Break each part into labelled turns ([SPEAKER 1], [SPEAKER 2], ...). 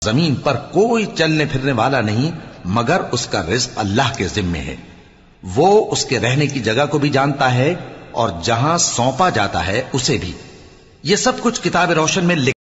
[SPEAKER 1] जमीन पर कोई चलने फिरने वाला नहीं मगर उसका रिज्क अल्लाह के जिम्मे है। वो उसके रहने की जगह को भी जानता है और जहां सौंपा जाता है उसे भी। ये सब कुछ किताब रोशन में लिख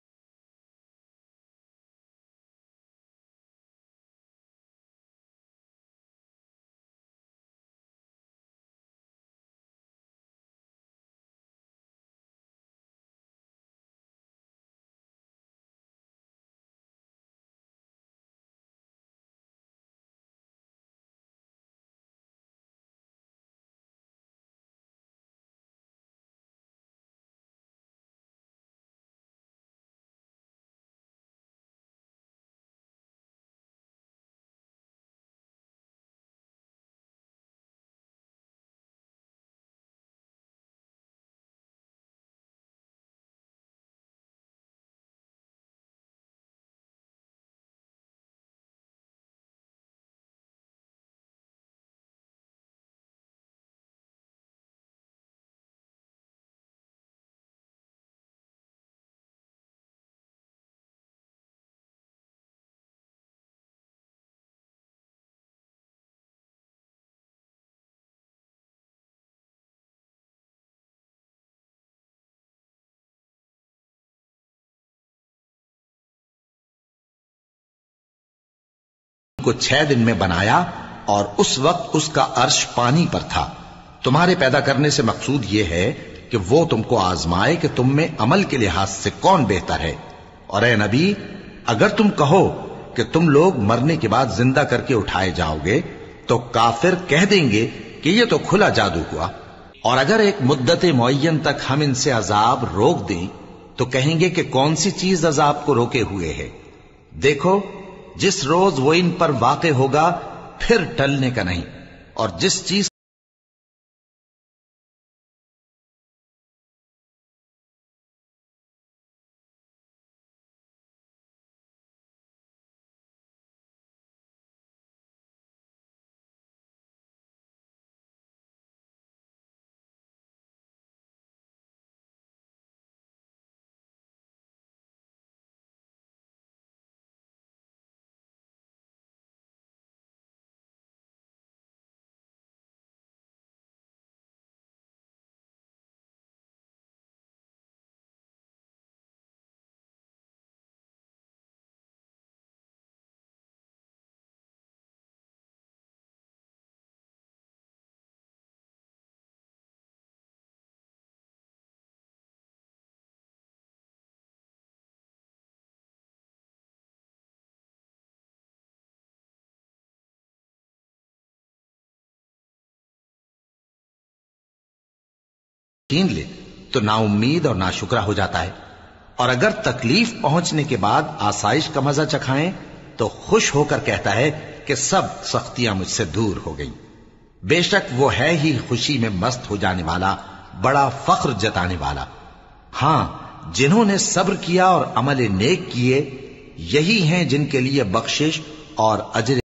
[SPEAKER 1] को 6 दिन में बनाया और उस वक्त उसका अर्श पानी पर था। तुम्हारे पैदा करने से मकसूद यह है कि वो तुमको आजमाए कि तुम में अमल के लिहाज से कौन बेहतर है। और ए नबी, अगर तुम कहो कि तुम लोग मरने के बाद जिंदा करके उठाए जाओगे तो काफिर कह देंगे कि यह तो खुला जादू हुआ। और अगर एक मुद्दत मुअय्यन तक हम इनसे अजाब रोक दें तो कहेंगे कि कौन सी चीज अजाब को रोके हुए है। देखो, जिस रोज वो इन पर वाक़े होगा फिर टलने का नहीं। और जिस चीज छीन ले तो नाउम्मीद और नाशुक्रा हो जाता है। और अगर तकलीफ पहुंचने के बाद आसाइश का मजा चखाएं तो खुश होकर कहता है कि सब सख्तियां मुझसे दूर हो गईं। बेशक वो है ही खुशी में मस्त हो जाने वाला, बड़ा फख्र जताने वाला। हां, जिन्होंने सब्र किया और अमल नेक किए, यही हैं जिनके लिए बख्शिश और अजर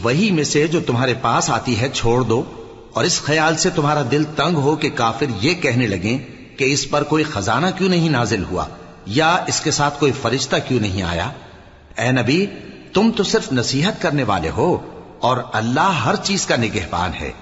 [SPEAKER 1] वही में से जो तुम्हारे पास आती है छोड़ दो। और इस ख्याल से तुम्हारा दिल तंग हो कि काफिर ये कहने लगे कि इस पर कोई खजाना क्यों नहीं नाजिल हुआ या इसके साथ कोई फरिश्ता क्यों नहीं आया। ए नबी, तुम तो सिर्फ नसीहत करने वाले हो और अल्लाह हर चीज का निगहबान है।